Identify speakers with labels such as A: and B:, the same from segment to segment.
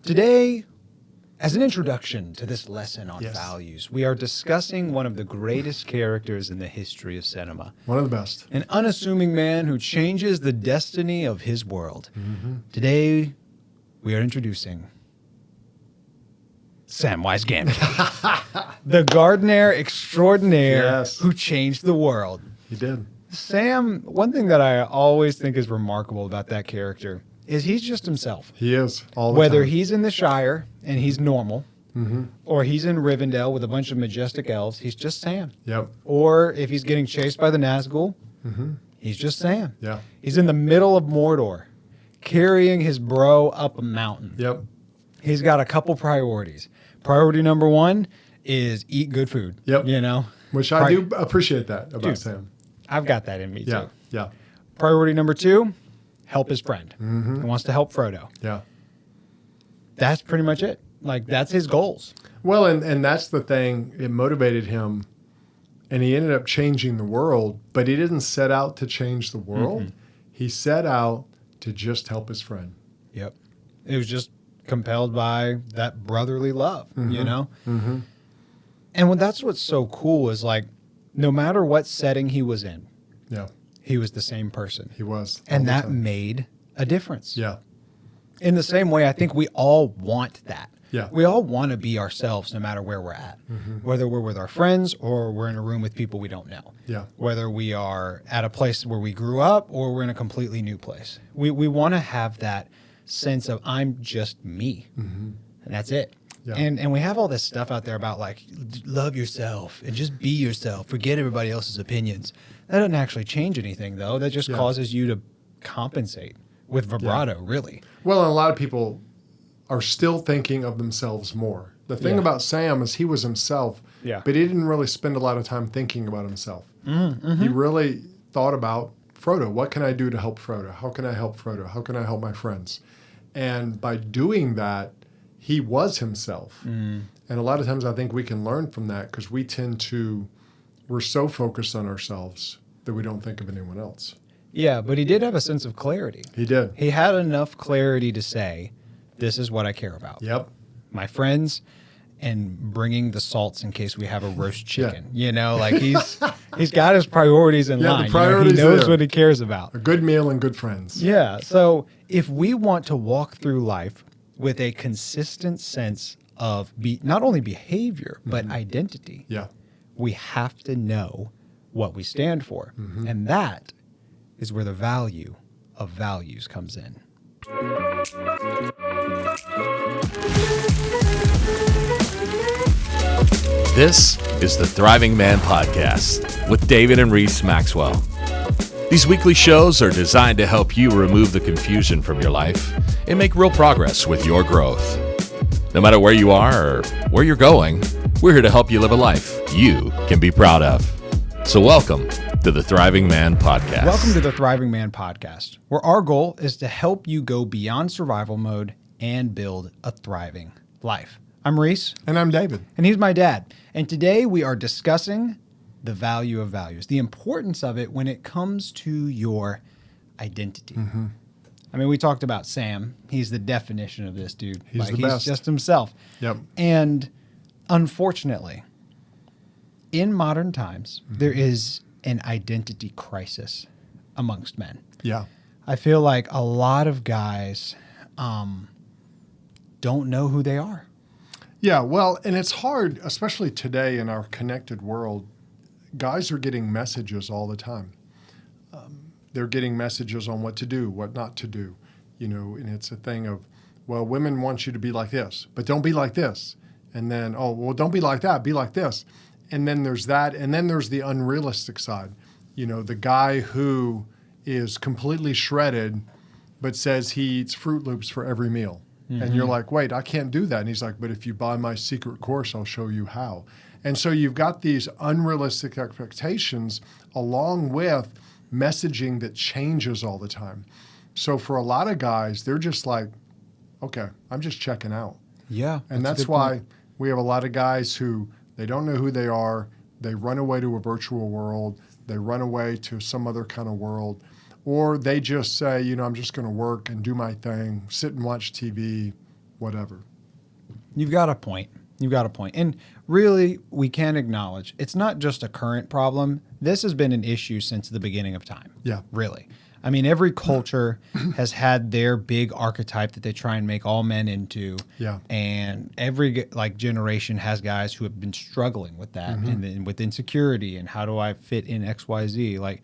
A: Today, as an introduction to this lesson on
B: Yes.
A: values, we are discussing one of the greatest characters in the history of cinema.
B: One of the best.
A: An unassuming man who changes the destiny of his world.
B: Mm-hmm.
A: Today, we are introducing Samwise Gamgee, the gardener extraordinaire
B: Yes.
A: who changed the world.
B: He did.
A: Sam, one thing that I always think is remarkable about that character is he's just himself.
B: He is all the
A: Whether
B: time.
A: he's in the Shire and he's normal,
B: Mm-hmm.
A: or he's in Rivendell with a bunch of majestic elves, he's just Sam.
B: Yep.
A: Or if he's getting chased by the Nazgul,
B: Mm-hmm.
A: he's just Sam.
B: Yeah.
A: He's in the middle of Mordor, carrying his bro up a mountain.
B: Yep.
A: He's got a couple priorities. Priority number one is eat good food.
B: Yep.
A: You know?
B: Which I do appreciate that about
A: Dude,
B: Sam.
A: I've got that in me
B: Yeah.
A: too.
B: Yeah.
A: Priority number two, help his friend.
B: Mm-hmm.
A: He wants to help Frodo.
B: Yeah.
A: That's pretty much it. Like, that's his goals.
B: Well, and that's the thing. It motivated him, and he ended up changing the world. But he didn't set out to change the world.
A: Mm-hmm.
B: He set out to just help his friend.
A: Yep. It was just compelled by that brotherly love, you know?
B: Mm-hmm.
A: And that's what's so cool is, like, no matter what setting he was in,
B: Yeah.
A: he was the same person.
B: He was.
A: And
B: all the
A: that
B: time.
A: made a difference.
B: Yeah.
A: In the same way, I think we all want that.
B: Yeah.
A: We all want to be ourselves no matter where we're at, whether we're with our friends or we're in a room with people we don't know.
B: Yeah.
A: Whether we are at a place where we grew up or we're in a completely new place. We want to have that sense of I'm just me.
B: Mm-hmm.
A: And that's it.
B: Yeah.
A: And we have all this stuff out there about like love yourself and just be yourself. Forget everybody else's opinions. That doesn't actually change anything though. That just
B: Yeah.
A: causes you to compensate with vibrato, really.
B: Well, and a lot of people are still thinking of themselves more. The thing
A: Yeah.
B: about Sam is he was himself,
A: Yeah.
B: but he didn't really spend a lot of time thinking about himself.
A: Mm-hmm.
B: He really thought about Frodo. What can I do to help Frodo? How can I help Frodo? How can I help my friends? And by doing that, he was himself. And a lot of times I think we can learn from that because we're so focused on ourselves that we don't think of anyone else.
A: Yeah, but he did have a sense of clarity.
B: He did.
A: He had enough clarity to say, this is what I care about.
B: Yep.
A: My friends and bringing the salts in case we have a roast chicken. You know, like he's got his priorities in
B: Yeah, the
A: line.
B: priorities
A: he knows
B: there.
A: what he cares about.
B: A good meal and good friends.
A: Yeah. So if we want to walk through life with a consistent sense of not only behavior, but identity,
B: Yeah.
A: we have to know what we stand for. And that is where the value of values comes in.
C: This is the Thriving Man Podcast with David and Reese Maxwell. These weekly shows are designed to help you remove the confusion from your life and make real progress with your growth. No matter where you are or where you're going, we're here to help you live a life you can be proud of. So welcome to the Thriving Man Podcast.
A: Welcome to the Thriving Man Podcast, where our goal is to help you go beyond survival mode and build a thriving life. I'm Reese,
B: And I'm David.
A: and he's my dad. And today we are discussing the value of values, the importance of it when it comes to your identity. I mean, we talked about Sam. He's the definition of this dude.
B: He's the best.
A: Just himself.
B: Yep.
A: And unfortunately, in modern times, there is an identity crisis amongst men.
B: Yeah.
A: I feel like a lot of guys don't know who they are.
B: Yeah, well, and it's hard, especially today in our connected world. Guys are getting messages all the time. They're getting messages on what to do, what not to do, and it's a thing of, well, women want you to be like this, but don't be like this. And then, oh, well, don't be like that, be like this. And then there's that, and then there's the unrealistic side. The guy who is completely shredded but says he eats Fruit Loops for every meal. And you're like, wait, I can't do that. And he's like, but if you buy my secret course, I'll show you how. And so you've got these unrealistic expectations along with messaging that changes all the time. So for a lot of guys, they're just like, okay, I'm just checking out.
A: Yeah.
B: And
A: a
B: that's
A: good
B: why
A: point.
B: we have a lot of guys who they don't know who they are. They run away to a virtual world. They run away to some other kind of world. Or they just say, I'm just going to work and do my thing, sit and watch TV, whatever.
A: You've got a point. You've got a point. And really, we can acknowledge it's not just a current problem. This has been an issue since the beginning of time.
B: Yeah.
A: Really. I mean, every culture has had their big archetype that they try and make all men into.
B: Yeah.
A: And every generation has guys who have been struggling with that and then with insecurity and how do I fit in XYZ. Like,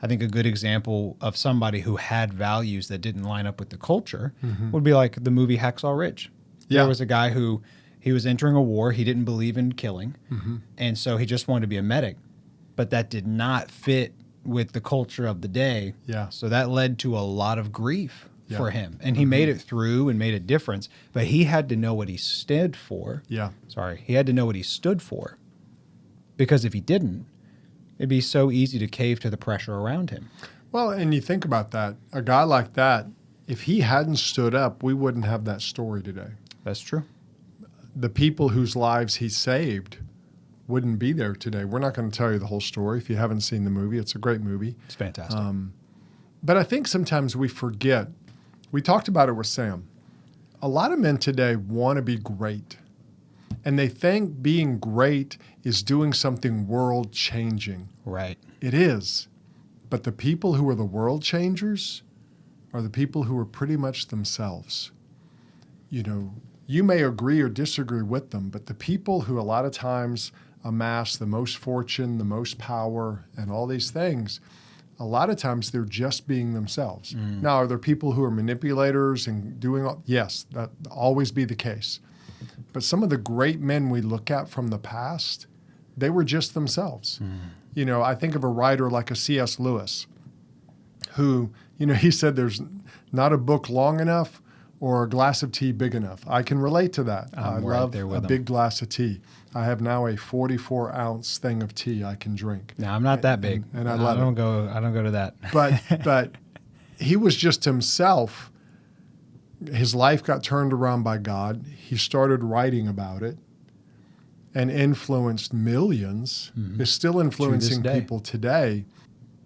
A: I think a good example of somebody who had values that didn't line up with the culture would be like the movie Hacksaw Ridge.
B: Yeah.
A: There was a guy who he was entering a war. He didn't believe in killing. And so he just wanted to be a medic. But that did not fit with the culture of the day.
B: Yeah.
A: So that led to a lot of grief
B: Yeah.
A: for him. And he made it through and made a difference. But he had to know what he stood for.
B: Yeah.
A: He had to know what he stood for. Because if he didn't, it'd be so easy to cave to the pressure around him.
B: Well, and you think about that. A guy like that, if he hadn't stood up, we wouldn't have that story today.
A: That's true.
B: The people whose lives he saved wouldn't be there today. We're not going to tell you the whole story. If you haven't seen the movie, it's a great movie.
A: It's fantastic.
B: But I think sometimes we forget. We talked about it with Sam. A lot of men today want to be great. And they think being great is doing something world changing.
A: Right.
B: It is. But the people who are the world changers are the people who are pretty much themselves. You know, you may agree or disagree with them, but the people who a lot of times amass the most fortune, the most power, and all these things, a lot of times they're just being themselves. Now, are there people who are manipulators and doing all? Yes, that always be the case. But some of the great men we look at from the past, they were just themselves. You know, I think of a writer like a C.S. Lewis, who, you know, he said there's not a book long enough or a glass of tea big enough. I can relate to that. I
A: right
B: love
A: there with
B: a
A: him.
B: big glass of tea. I have now a 44-ounce thing of tea I can drink.
A: No, I'm not that big.
B: And I love it.
A: I don't go to that.
B: But he was just himself. His life got turned around by God. He started writing about it and influenced millions. Is still influencing
A: day.
B: people today.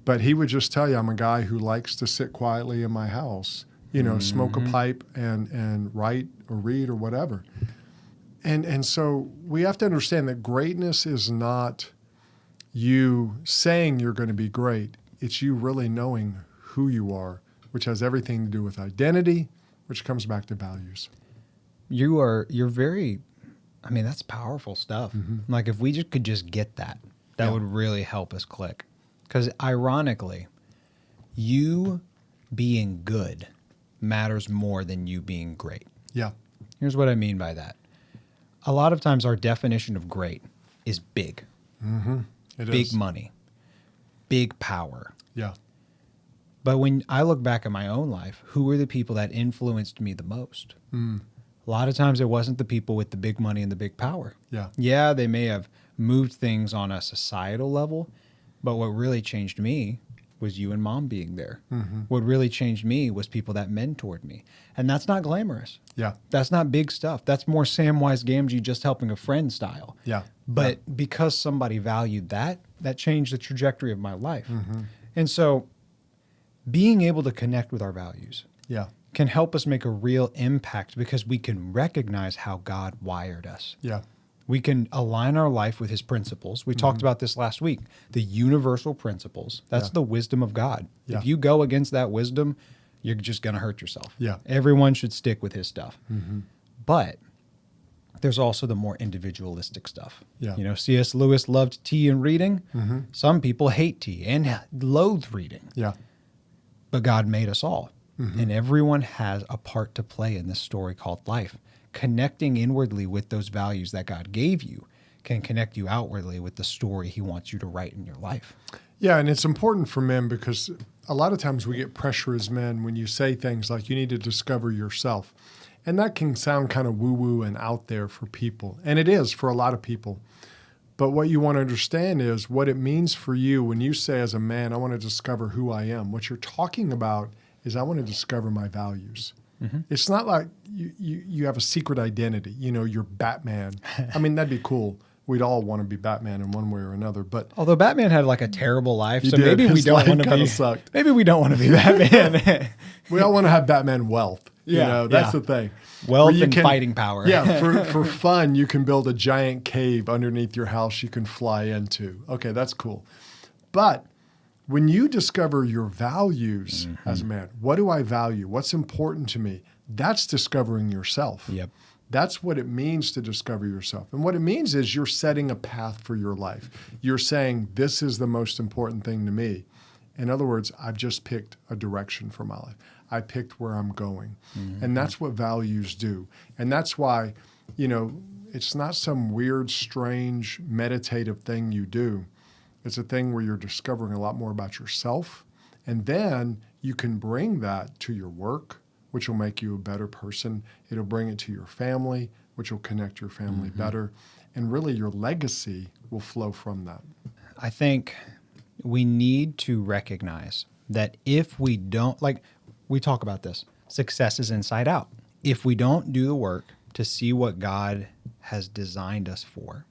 B: But he would just tell you, I'm a guy who likes to sit quietly in my house, you know, smoke a pipe and write or read or whatever. And so we have to understand that greatness is not you saying you're going to be great. It's you really knowing who you are, which has everything to do with identity, which comes back to values.
A: You're very, I mean, that's powerful stuff. Like if we could just get that
B: Yeah.
A: would really help us click. Because ironically, you being good matters more than you being great.
B: Yeah.
A: Here's what I mean by that. A lot of times our definition of great is big.
B: It
A: Big
B: is.
A: money, big power.
B: Yeah.
A: But when I look back at my own life, who were the people that influenced me the most? A lot of times it wasn't the people with the big money and the big power.
B: Yeah.
A: Yeah, they may have moved things on a societal level, but what really changed me was you and mom being there. What really changed me was people that mentored me. And that's not glamorous.
B: Yeah.
A: That's not big stuff. That's more Samwise Gamgee just helping a friend style.
B: Yeah.
A: But because somebody valued that changed the trajectory of my life. And so being able to connect with our values
B: Yeah.
A: can help us make a real impact because we can recognize how God wired us.
B: Yeah.
A: We can align our life with his principles. We talked about this last week, the universal principles. That's
B: Yeah.
A: the wisdom of God.
B: Yeah.
A: If you go against that wisdom, you're just going to hurt yourself.
B: Yeah.
A: Everyone should stick with his stuff. But there's also the more individualistic stuff.
B: Yeah.
A: You know, C.S. Lewis loved tea and reading. Some people hate tea and loathe reading.
B: Yeah.
A: But God made us all. And everyone has a part to play in this story called life. Connecting inwardly with those values that God gave you can connect you outwardly with the story he wants you to write in your life.
B: Yeah, and it's important for men because a lot of times we get pressure as men when you say things like you need to discover yourself. And that can sound kind of woo-woo and out there for people. And it is for a lot of people. But what you want to understand is what it means for you when you say as a man, I want to discover who I am. What you're talking about is I want to discover my values. It's not like you have a secret identity. You know, you're Batman. I mean, that'd be cool. We'd all want to be Batman in one way or another. But
A: Although Batman had like a terrible life,
B: He
A: so
B: did.
A: maybe we
B: His
A: don't
B: life
A: want to
B: kinda
A: be.
B: sucked.
A: Maybe we don't want to be Batman.
B: we all want to have Batman wealth. That's the thing.
A: Wealth
B: Where you
A: and fighting power.
B: Yeah, for fun, you can build a giant cave underneath your house you can fly into. Okay, that's cool. But when you discover your values as a man, what do I value? What's important to me? That's discovering yourself.
A: Yep.
B: That's what it means to discover yourself. And what it means is you're setting a path for your life. You're saying, this is the most important thing to me. In other words, I've just picked a direction for my life. I picked where I'm going. And that's what values do. And that's why, it's not some weird, strange, meditative thing you do. It's a thing where you're discovering a lot more about yourself. And then you can bring that to your work, which will make you a better person. It'll bring it to your family, which will connect your family better. And really your legacy will flow from that.
A: I think we need to recognize that if we don't, we talk about this, success is inside out. If we don't do the work to see what God has designed us for,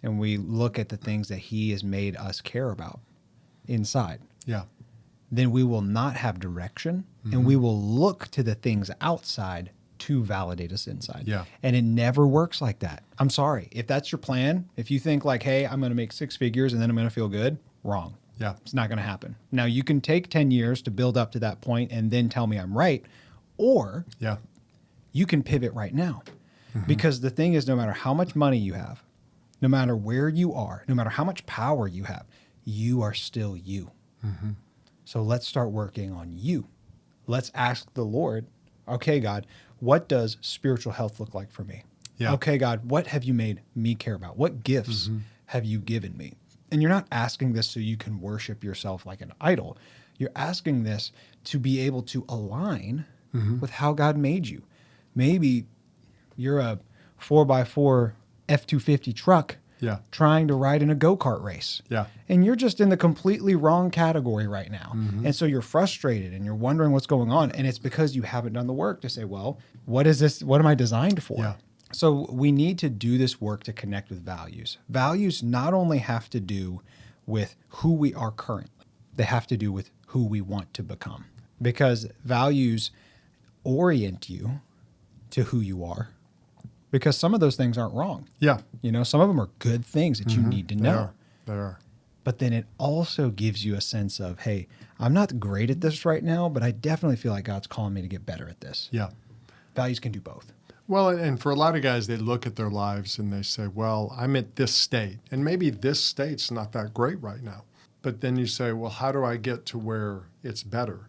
A: and we look at the things that he has made us care about inside, then we will not have direction, and we will look to the things outside to validate us inside.
B: Yeah.
A: And it never works like that. I'm sorry. If that's your plan, if you think hey, I'm going to make 6 figures and then I'm going to feel good, wrong.
B: Yeah.
A: It's not going to happen. Now, you can take 10 years to build up to that point and then tell me I'm right, or you can pivot right now. Because the thing is, no matter how much money you have, no matter where you are, no matter how much power you have, you are still you. So let's start working on you. Let's ask the Lord, okay, God, what does spiritual health look like for me?
B: Yeah.
A: Okay, God, what have you made me care about? What gifts have you given me? And you're not asking this so you can worship yourself like an idol. You're asking this to be able to align with how God made you. Maybe you're a 4x4 F-250 truck trying to ride in a go-kart race.
B: Yeah.
A: And you're just in the completely wrong category right now. And so you're frustrated and you're wondering what's going on. And it's because you haven't done the work to say, well, what is this? What am I designed for?
B: Yeah.
A: So we need to do this work to connect with values. Values not only have to do with who we are currently, they have to do with who we want to become. Because values orient you to who you are. Because some of those things aren't wrong.
B: Yeah.
A: Some of them are good things that you need to know.
B: They are.
A: But then it also gives you a sense of, hey, I'm not great at this right now, but I definitely feel like God's calling me to get better at this.
B: Yeah.
A: Values can do both.
B: Well, and for a lot of guys, they look at their lives and they say, well, I'm at this state. And maybe this state's not that great right now. But then you say, well, how do I get to where it's better?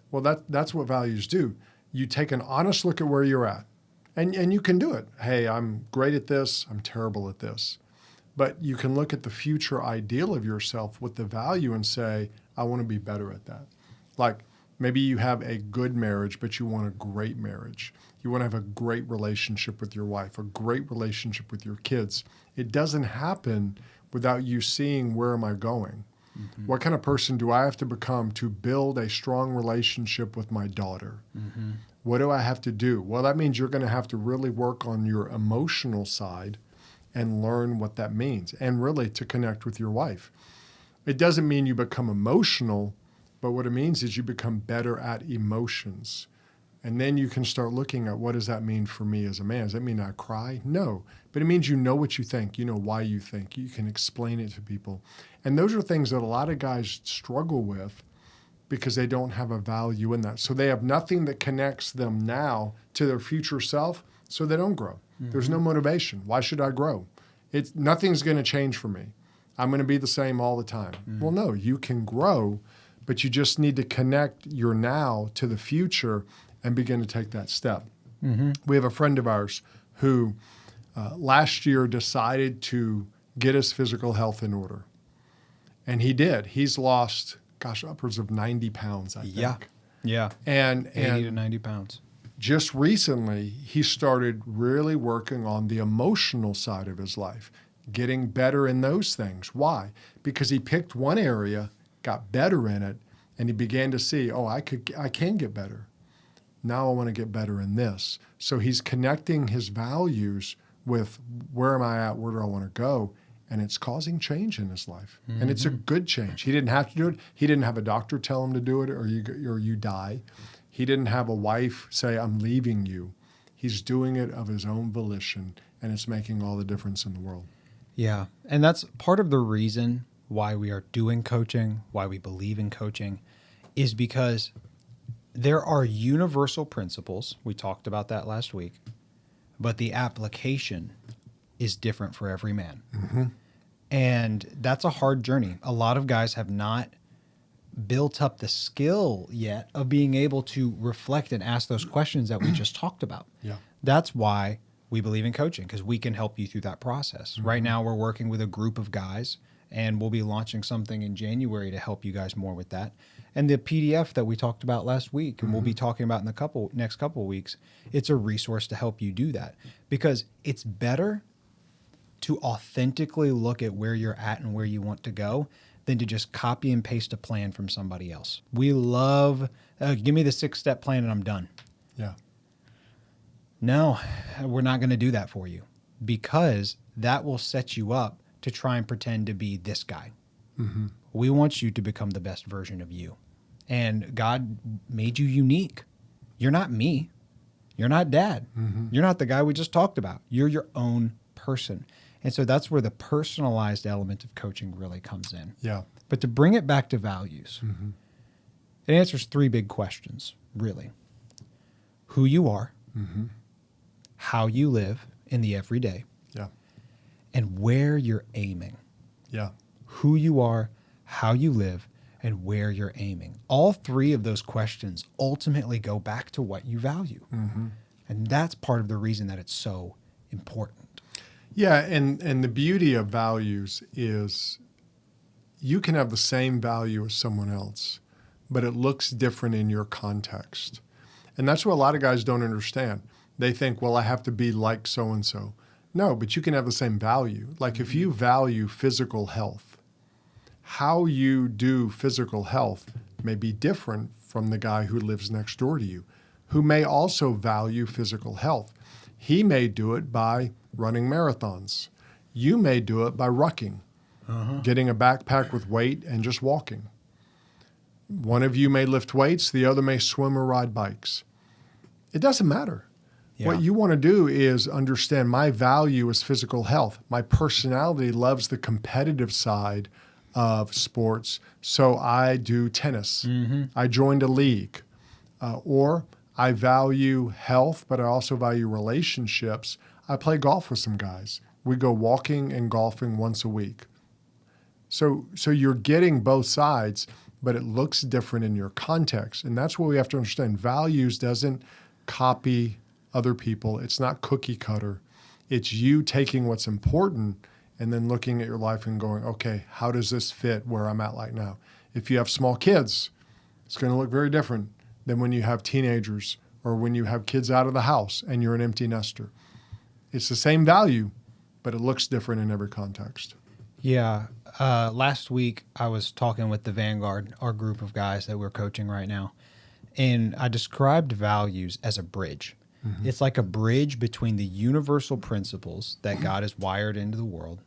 B: Well, that's what values do. You take an honest look at where you're at. And you can do it. Hey, I'm great at this. I'm terrible at this. But you can look at the future ideal of yourself with the value and say, I want to be better at that. Like maybe you have a good marriage, but you want a great marriage. You want to have a great relationship with your wife, a great relationship with your kids. It doesn't happen without you seeing, where am I going? What kind of person do I have to become to build a strong relationship with my daughter? What do I have to do? Well, that means you're going to have to really work on your emotional side and learn what that means, and really to connect with your wife. It doesn't mean you become emotional, but what it means is you become better at emotions. And then you can start looking at, what does that mean for me as a man? Does that mean I cry? No. But it means you know what you think. You know why you think. You can explain it to people. And those are things that a lot of guys struggle with because they don't have a value in that. So they have nothing that connects them now to their future self, so they don't grow. There's no motivation. Why should I grow? Nothing's going to change for me. I'm going to be the same all the time. Well, no, you can grow, but you just need to connect your now to the future and begin to take that step. We have a friend of ours who last year decided to get his physical health in order. And he did. He's lost, upwards of 90 pounds, I think.
A: Yeah.
B: And
A: 80 to 90 pounds.
B: Just recently, he started really working on the emotional side of his life, getting better in those things. Why? Because he picked one area, got better in it, and he began to see, I can get better. Now I want to get better in this. So he's connecting his values with, where am I at? Where do I want to go? And it's causing change in his life. And it's a good change. He didn't have to do it. He didn't have a doctor tell him to do it, or you die. He didn't have a wife say, I'm leaving you. He's doing it of his own volition, and it's making all the difference in the world.
A: Yeah. And that's part of the reason why we are doing coaching, why we believe in coaching, is because there are universal principles. We talked about that last week, but the application is different for every man.
B: Mm-hmm.
A: And that's a hard journey. A lot of guys have not built up the skill yet of being able to reflect and ask those questions that we just talked about.
B: Yeah.
A: That's why we believe in coaching, because we can help you through that process. Mm-hmm. Right now, we're working with a group of guys, and we'll be launching something in January to help you guys more with that. And the PDF that we talked about last week, and we'll be talking about in the next couple of weeks, it's a resource to help you do that, because it's better to authentically look at where you're at and where you want to go than to just copy and paste a plan from somebody else. We love, give me the 6-step plan and I'm done.
B: Yeah.
A: No, we're not going to do that for you, because that will set you up to try and pretend to be this guy.
B: Mm-hmm.
A: We want you to become the best version of you. And God made you unique. You're not me. You're not Dad. Mm-hmm. You're not the guy we just talked about. You're your own person. And so that's where the personalized element of coaching really comes in.
B: Yeah.
A: But to bring it back to values, it answers 3 big questions, really. Who you are, how you live in the everyday, and where you're aiming.
B: Yeah.
A: Who you are, how you live, and where you're aiming. All 3 of those questions ultimately go back to what you value. Mm-hmm. And that's part of the reason that it's so important.
B: Yeah, and the beauty of values is you can have the same value as someone else, but it looks different in your context. And that's what a lot of guys don't understand. They think, well, I have to be like so-and-so. No, but you can have the same value. Like if you value physical health, how you do physical health may be different from the guy who lives next door to you, who may also value physical health. He may do it by running marathons. You may do it by rucking, getting a backpack with weight and just walking. One of you may lift weights, the other may swim or ride bikes. It doesn't matter. Yeah. What you want to do is understand my value is physical health. My personality loves the competitive side of sports, so I do tennis. Mm-hmm. I joined a league. Or I value health, but I also value relationships. I play golf with some guys. We go walking and golfing once a week. So you're getting both sides, but it looks different in your context. And that's what we have to understand. Values doesn't copy other people. It's not cookie cutter. It's you taking what's important and then looking at your life and going, okay, how does this fit where I'm at right now? If you have small kids, it's going to look very different than when you have teenagers or when you have kids out of the house and you're an empty nester. It's the same value, but it looks different in every context.
A: Yeah. Last week, I was talking with the Vanguard, our group of guys that we're coaching right now, and I described values as a bridge. Mm-hmm. It's like a bridge between the universal principles that God has wired into the world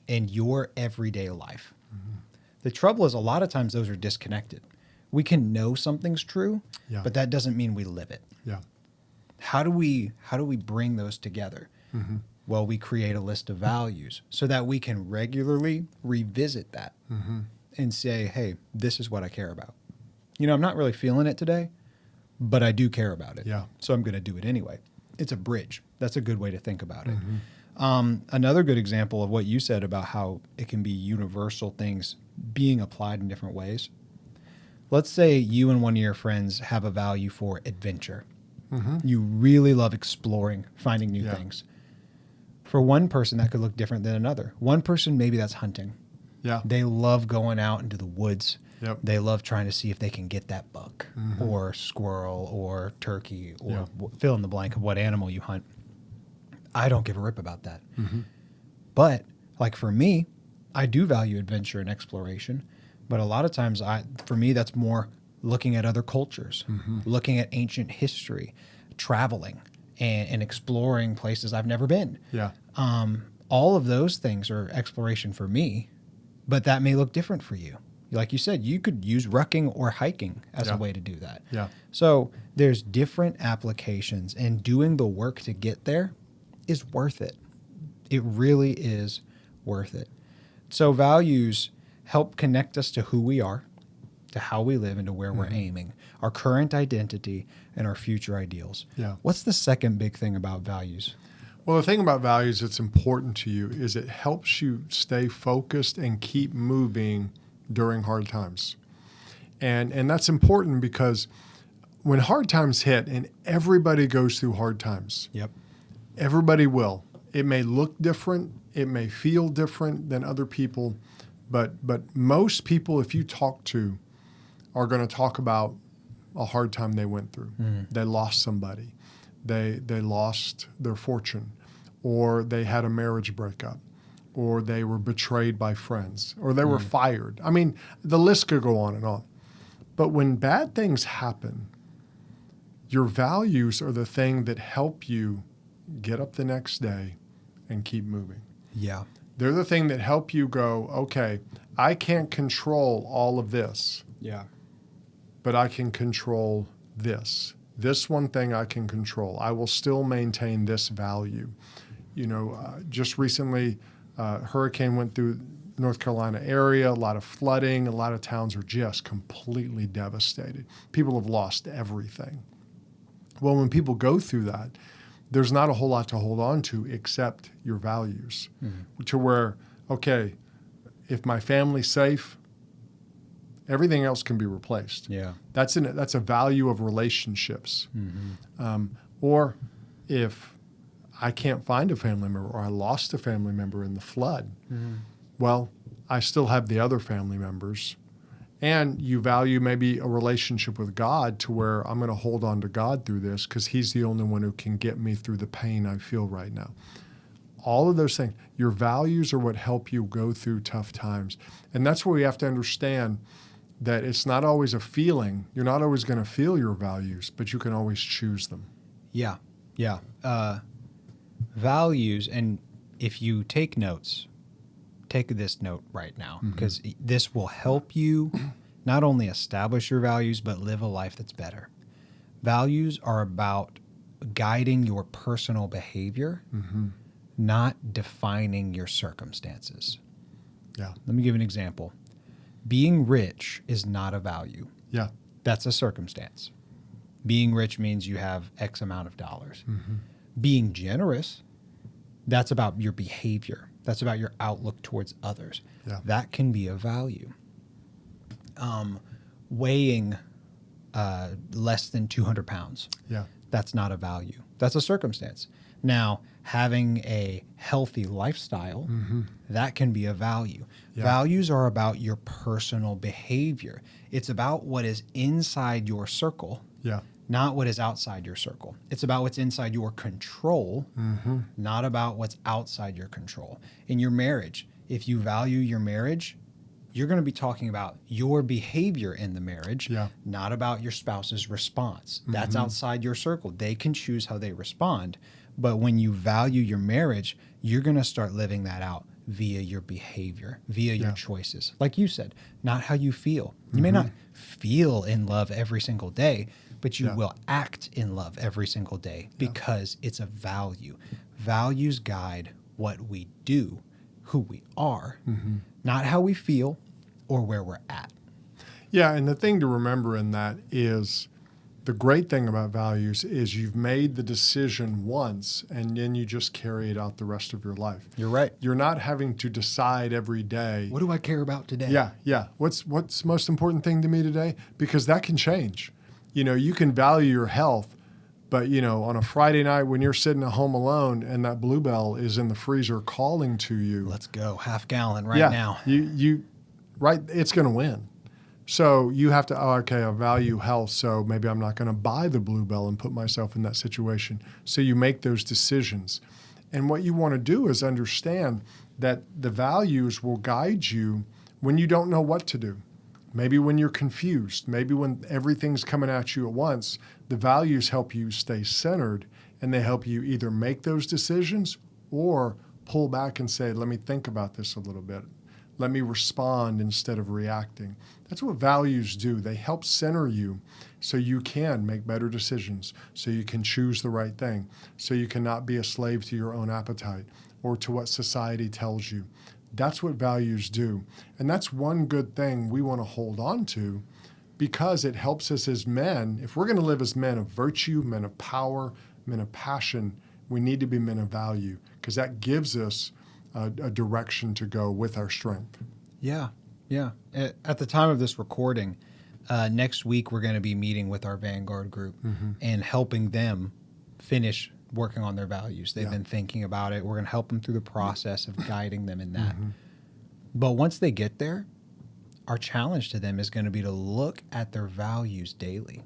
A: and your everyday life. Mm-hmm. The trouble is a lot of times those are disconnected. We can know something's true, but that doesn't mean we live it.
B: Yeah.
A: How do we bring those together? Mm-hmm. Well, we create a list of values so that we can regularly revisit that and say, hey, this is what I care about. You know, I'm not really feeling it today, but I do care about it.
B: Yeah.
A: So I'm going to do it anyway. It's a bridge. That's a good way to think about it. Another good example of what you said about how it can be universal things being applied in different ways. Let's say you and one of your friends have a value for adventure. Mm-hmm. You really love exploring, finding new things. For one person, that could look different than another. One person, maybe that's hunting.
B: Yeah.
A: They love going out into the woods.
B: Yep.
A: They love trying to see if they can get that buck or squirrel or turkey or fill in the blank of what animal you hunt. I don't give a rip about that. Mm-hmm. But like for me, I do value adventure and exploration. But a lot of times, for me, that's more looking at other cultures, looking at ancient history, traveling, and exploring places I've never been.
B: Yeah.
A: All of those things are exploration for me, but that may look different for you. Like you said, you could use rucking or hiking as
B: Yeah.
A: a way to do that.
B: Yeah.
A: So there's different applications, and doing the work to get there is worth it. It really is worth it. So values help connect us to who we are, to how we live, and to where we're aiming, our current identity and our future ideals.
B: Yeah.
A: What's the second big thing about values?
B: Well, the thing about values that's important to you is it helps you stay focused and keep moving during hard times. And that's important because when hard times hit, and everybody goes through hard times,
A: Yep.
B: everybody will. It may look different, it may feel different than other people, but most people, if you talk to, are going to talk about a hard time they went through. They lost somebody. They lost their fortune, or they had a marriage breakup, or they were betrayed by friends, or they were fired. I mean, the list could go on and on. But when bad things happen, your values are the thing that help you get up the next day and keep moving.
A: Yeah.
B: They're the thing that help you go, okay, I can't control all of this,
A: Yeah.
B: but I can control this. This one thing I can control. I will still maintain this value. Just recently, hurricane went through North Carolina area, a lot of flooding, a lot of towns are just completely devastated. People have lost everything. Well, when people go through that, there's not a whole lot to hold on to except your values. To where, okay, if my family's safe, everything else can be replaced.
A: Yeah.
B: That's a value of relationships. Or if I can't find a family member, or I lost a family member in the flood, well, I still have the other family members. And you value maybe a relationship with God, to where I'm going to hold on to God through this because he's the only one who can get me through the pain I feel right now. All of those things, your values are what help you go through tough times. And that's where we have to understand that it's not always a feeling. You're not always going to feel your values, but you can always choose them.
A: Yeah. Yeah. Values, and if you take notes, take this note right now, because this will help you not only establish your values, but live a life that's better. Values are about guiding your personal behavior, not defining your circumstances.
B: Yeah.
A: Let me give an example. Being rich is not a value.
B: Yeah.
A: That's a circumstance. Being rich means you have X amount of dollars. Being generous, that's about your behavior. That's about your outlook towards others.
B: Yeah.
A: That can be a value. Weighing less than 200 pounds,
B: Yeah.
A: that's not a value. That's a circumstance. Now, having a healthy lifestyle, that can be a value.
B: Yeah.
A: Values are about your personal behavior. It's about what is inside your circle,
B: Yeah.
A: not what is outside your circle. It's about what's inside your control, not about what's outside your control. In your marriage, if you value your marriage, you're going to be talking about your behavior in the marriage,
B: Yeah.
A: not about your spouse's response. That's outside your circle. They can choose how they respond. But when you value your marriage, you're going to start living that out via your behavior, via your choices. Like you said, not how you feel. You may not feel in love every single day, but you will act in love every single day because it's a value. Values guide what we do, who we are, not how we feel or where we're at.
B: Yeah, and the thing to remember in that is the great thing about values is you've made the decision once and then you just carry it out the rest of your life.
A: You're right.
B: You're not having to decide every day.
A: What do I care about today?
B: Yeah. What's the most important thing to me today? Because that can change. You can value your health, but on a Friday night when you're sitting at home alone and that Bluebell is in the freezer calling to you.
A: Let's go. Half gallon right now.
B: It's going to win. So you have to, I value health, so maybe I'm not going to buy the Bluebell and put myself in that situation. So you make those decisions. And what you want to do is understand that the values will guide you when you don't know what to do. Maybe when you're confused, maybe when everything's coming at you at once, the values help you stay centered, and they help you either make those decisions or pull back and say, let me think about this a little bit. Let me respond instead of reacting. That's what values do. They help center you so you can make better decisions, so you can choose the right thing, so you cannot be a slave to your own appetite or to what society tells you. That's what values do. And that's one good thing we want to hold on to, because it helps us as men. If we're going to live as men of virtue, men of power, men of passion, we need to be men of value, because that gives us a direction to go with our strength.
A: Yeah. At the time of this recording, next week we're going to be meeting with our Vanguard group and helping them finish working on their values. They've been thinking about it. We're going to help them through the process of guiding them in that. But once they get there, our challenge to them is going to be to look at their values daily,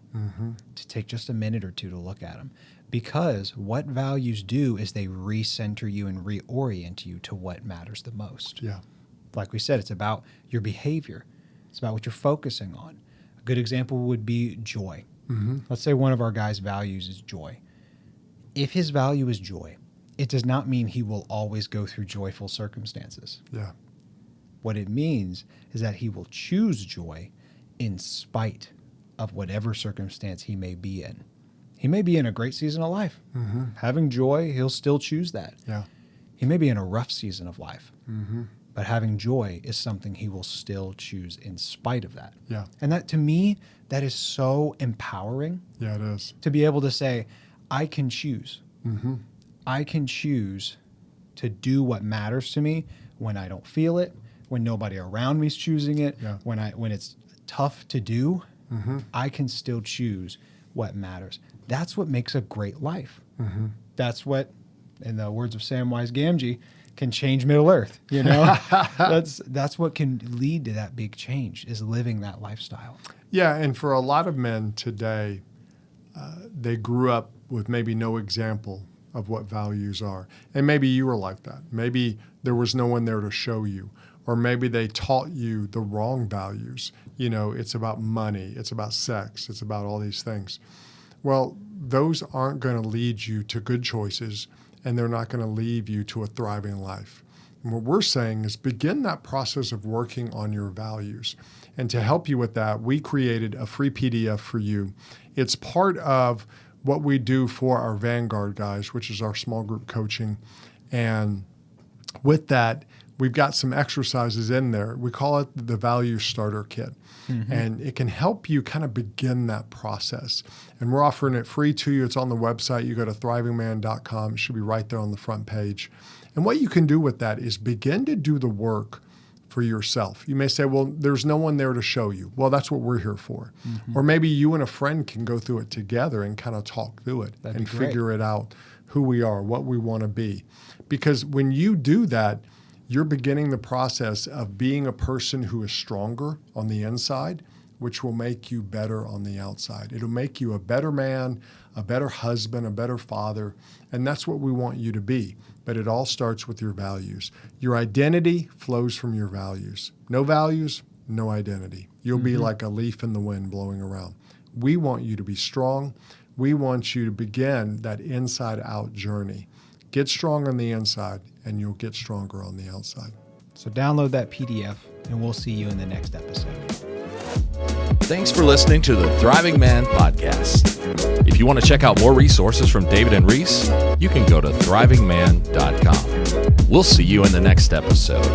A: to take just a minute or two to look at them. Because what values do is they recenter you and reorient you to what matters the most.
B: Yeah.
A: Like we said, it's about your behavior. It's about what you're focusing on. A good example would be joy. Let's say one of our guys' values is joy. If his value is joy, it does not mean he will always go through joyful circumstances.
B: Yeah.
A: What it means is that he will choose joy in spite of whatever circumstance he may be in. He may be in a great season of life. Having joy, he'll still choose that.
B: Yeah.
A: He may be in a rough season of life. But having joy is something he will still choose in spite of that.
B: Yeah.
A: And that, to me, that is so empowering.
B: Yeah, it is.
A: To be able to say, I can choose. I can choose to do what matters to me when I don't feel it, when nobody around me is choosing it, when it's tough to do. I can still choose what matters. That's what makes a great life. That's what, in the words of Samwise Gamgee, can change Middle Earth. You know, that's what can lead to that big change, is living that lifestyle.
B: Yeah, and for a lot of men today, they grew up with maybe no example of what values are. And maybe you were like that. Maybe there was no one there to show you. Or maybe they taught you the wrong values. You know, it's about money, it's about sex, it's about all these things. Well, those aren't going to lead you to good choices, and they're not going to lead you to a thriving life. And what we're saying is begin that process of working on your values. And to help you with that, we created a free PDF for you. It's part of what we do for our Vanguard guys, which is our small group coaching. And with that, we've got some exercises in there. We call it the Value Starter Kit. And it can help you kind of begin that process. And we're offering it free to you. It's on the website. You go to thrivingman.com. It should be right there on the front page. And what you can do with that is begin to do the work for yourself. You may say, well, there's no one there to show you. Well, that's what we're here for. Or maybe you and a friend can go through it together and kind of talk through it and figure it out, who we are, what we want to be. Because when you do that, you're beginning the process of being a person who is stronger on the inside, which will make you better on the outside. It'll make you a better man, a better husband, a better father, and that's what we want you to be. But it all starts with your values. Your identity flows from your values. No values, no identity. You'll be like a leaf in the wind blowing around. We want you to be strong. We want you to begin that inside-out journey. Get strong on the inside, and you'll get stronger on the outside.
A: So download that PDF, and we'll see you in the next episode.
C: Thanks for listening to the Thriving Man Podcast. If you want to check out more resources from David and Reese, you can go to thrivingman.com. We'll see you in the next episode.